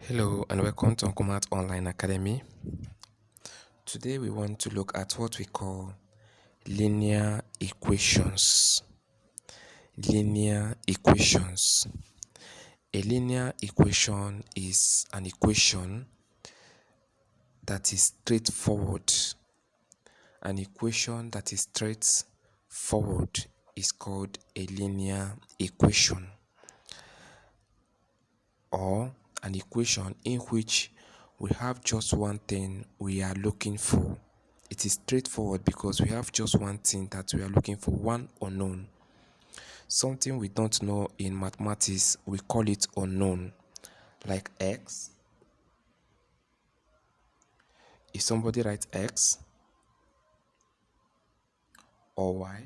Hello and welcome to Uncomat Online Academy. Today we want to look at what we call linear equations. Linear equations. A linear equation is an equation that is straightforward. An equation that is straightforward is called a linear equation, or an equation in which we have just one thing we are looking for. It is straightforward because we have just one thing that we are looking for, one unknown. Something we don't know in mathematics, we call it unknown, like x. If somebody writes x or y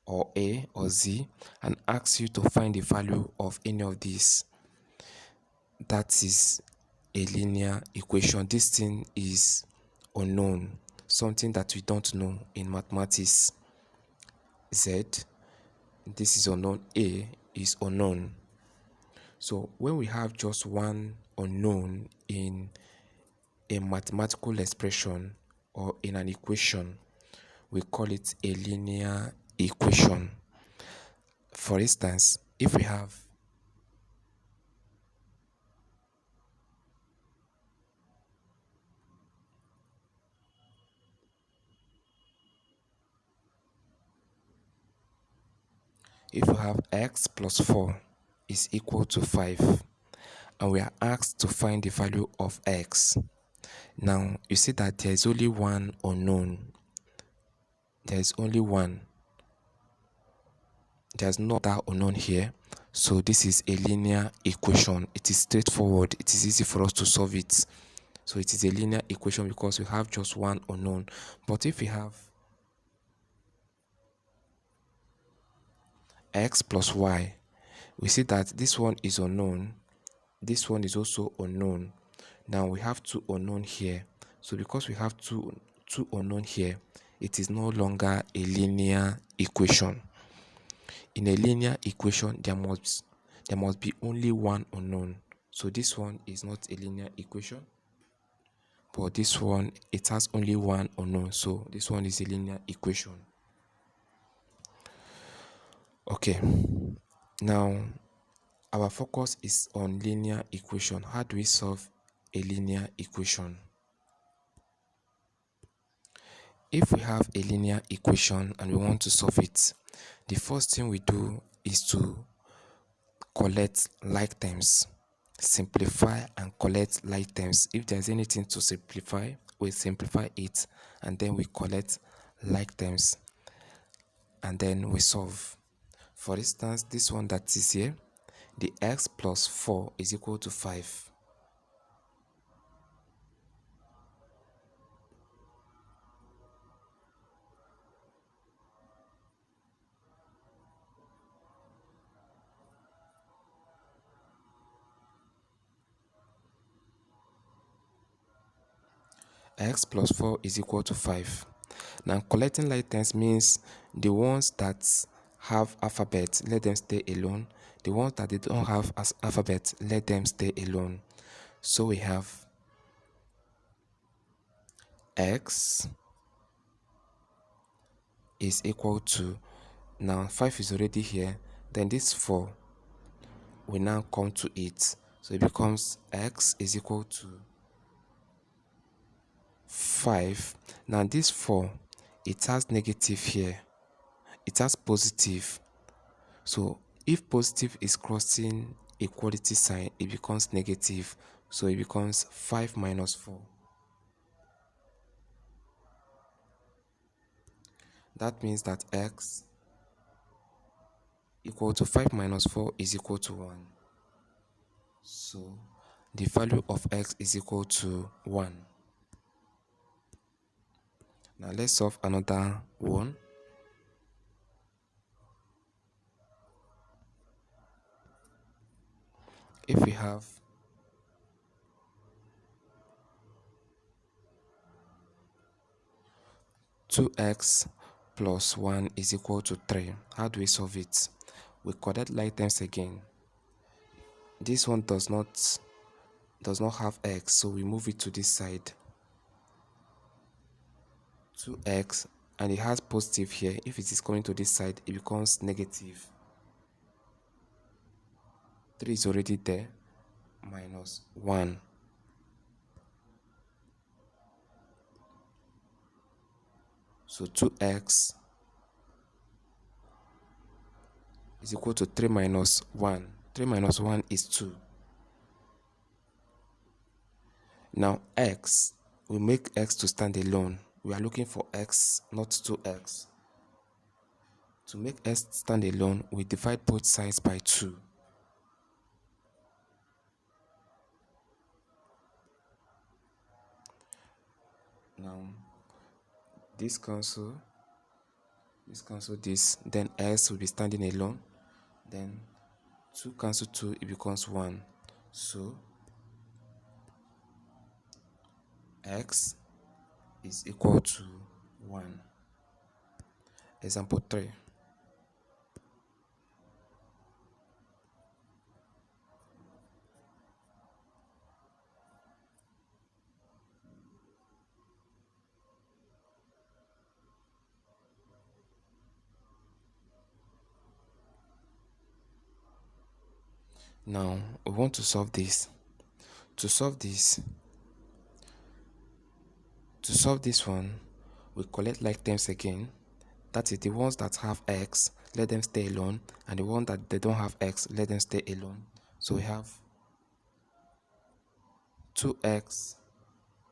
or a or z and asks you to find the value of any of these, that is a linear equation. This thing is unknown, something that we don't know in mathematics. Z, this is unknown. A is unknown. So when we have just one unknown in a mathematical expression or in an equation, we call it a linear equation. For instance, if we have x plus 4 is equal to 5, and we are asked to find the value of x. Now you see that there is only one unknown. There is only one. There's no other unknown here. So this is a linear equation. It is straightforward. It is easy for us to solve it. So it is a linear equation because we have just one unknown. But if we have x plus y, we see that this one is unknown. This one is also unknown. Now we have two unknown here. So because we have two unknown here, it is no longer a linear equation. In a linear equation, there must be only one unknown. So this one is not a linear equation, but this one, it has only one unknown. So this one is a linear equation. Okay, now our focus is on linear equation. How do we solve a linear equation? If we have a linear equation and we want to solve it, the first thing we do is to collect like terms. Simplify and collect like terms. If there's anything to simplify, we simplify it and then we collect like terms and then we solve. For instance, this one that is here, the x plus 4 is equal to 5. X plus 4 is equal to 5. Now collecting like terms means the ones that have alphabet, let them stay alone. The ones that they don't have as alphabet, let them stay alone. So we have x is equal to, now 5 is already here, then this 4 will now come to it. So it becomes x is equal to 5. Now this 4, it has negative here. It has positive. So if positive is crossing equality sign, it becomes negative. So it becomes 5 minus 4. That means that x equal to 5 minus 4 is equal to 1. So the value of x is equal to 1. Now let's solve another one. If we have two x plus 1 is equal to 3. How do we solve it? We collect like terms again. This one does not have x, so we move it to this side. 2x, and it has positive here. If it is coming to this side, it becomes negative. 3 is already there, minus 1. So 2x is equal to 3 minus 1. 3 minus 1 is 2. Now x, we make x to stand alone. We are looking for x, not 2x. To make x stand alone, we divide both sides by 2. Now this cancel this, then x will be standing alone. Then 2 cancel 2, it becomes 1. So x is equal to 1. Example 3. Now we want to solve this. To solve this one, we collect like terms again. That is, the ones that have x, let them stay alone, and the ones that they don't have x, let them stay alone. So we have 2x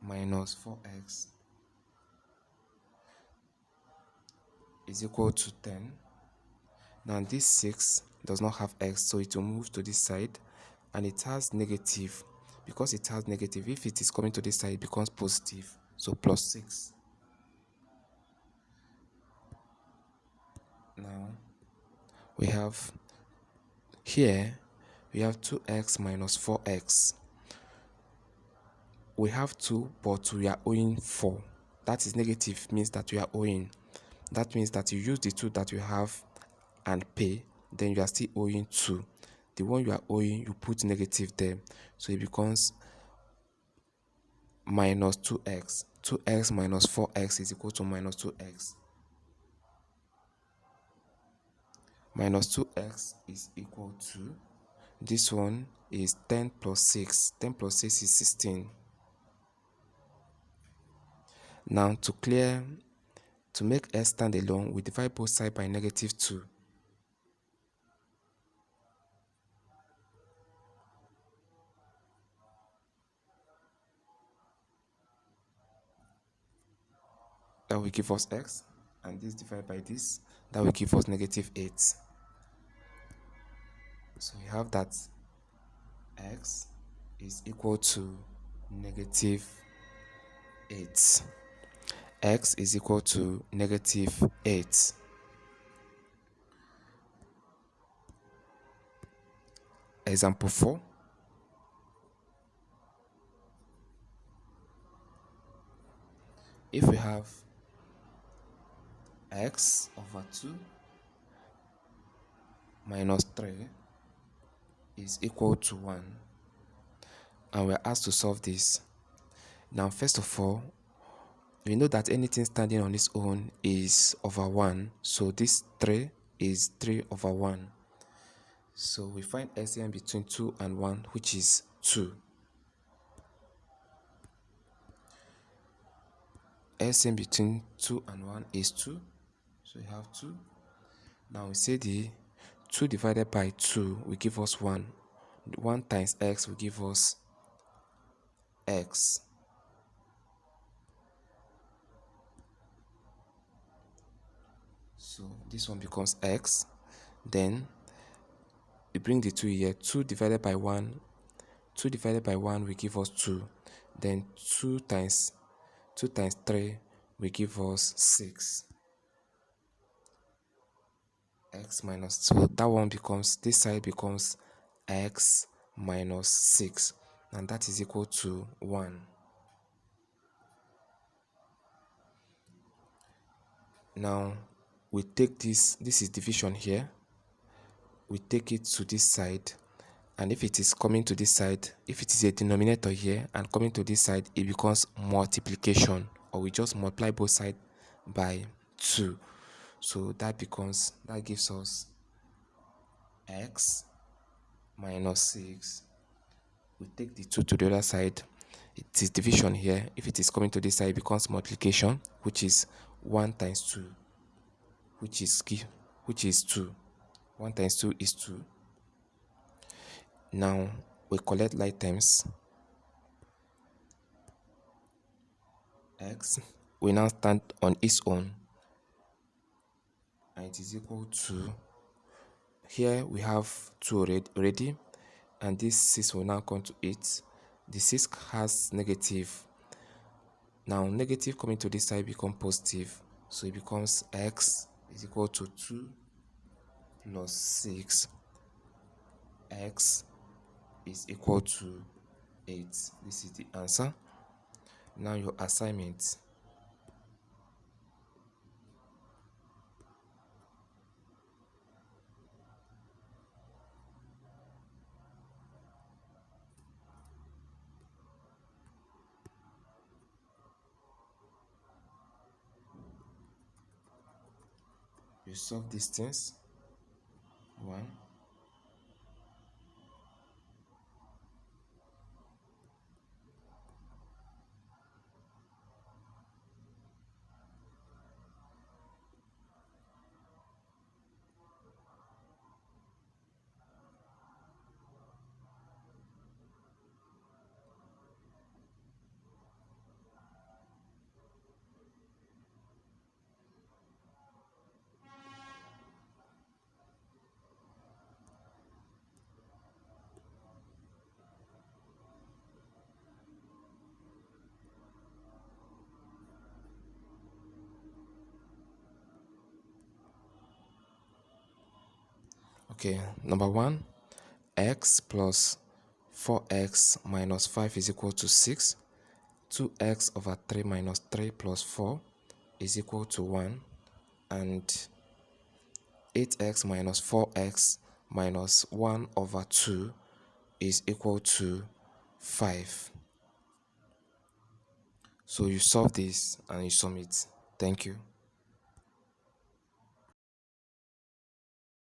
minus 4x is equal to 10. Now this 6 does not have x, so it will move to this side, and it has negative. Because it has negative, if it is coming to this side, it becomes positive, so plus 6. Now we have here, we have 2x minus 4x. We have 2, but we are owing 4. That is negative, means that we are owing. That means that you use the 2 that you have and pay, then you are still owing 2. The one you are owing, you put negative there, so it becomes minus 2x. 2x minus 4x is equal to minus 2x. Minus 2x is equal to, this one is 10 plus 6. 10 plus 6 is 16. Now to make x stand alone, we divide both sides by negative 2. That will give us x, and this divided by this, that will give us negative 8. So we have that x is equal to negative 8. X is equal to negative 8. Example 4. If we have x over 2 minus 3 is equal to 1, and we're asked to solve this. Now, first of all, we know that anything standing on its own is over 1, so this 3 is 3 over 1. So we find LCM between 2 and 1, which is 2. LCM between 2 and 1 is 2, so we have 2. Now we say the 2 divided by 2 will give us 1. 1 times x will give us x. So this one becomes x. Then we bring the 2 here. 2 divided by 1 will give us 2. Then 2 times 3 will give us 6. X minus, so that one becomes, this side becomes x minus 6, and that is equal to 1. Now we take this is division here, we take it to this side, and if it is coming to this side, if it is a denominator here and coming to this side, it becomes multiplication, or we just multiply both sides by 2. So that gives us x minus 6. We take the 2 to the other side, it is division here. If it is coming to this side, it becomes multiplication, which is 1 times 2, which is 2. 1 times 2 is 2. Now we collect like terms. X will now stand on its own, and it is equal to, here we have 2 already, and this 6 will now come to 8. The 6 has negative. Now negative coming to this side become positive, so it becomes x is equal to 2 plus 6. X is equal to 8. This is the answer. Now your assignment. You solve these things. 1, okay, number 1, x plus 4x minus 5 is equal to 6. 2x over 3 minus 3 plus 4 is equal to 1, and 8x minus 4x minus 1 over 2 is equal to 5. So you solve this and you sum it. Thank you.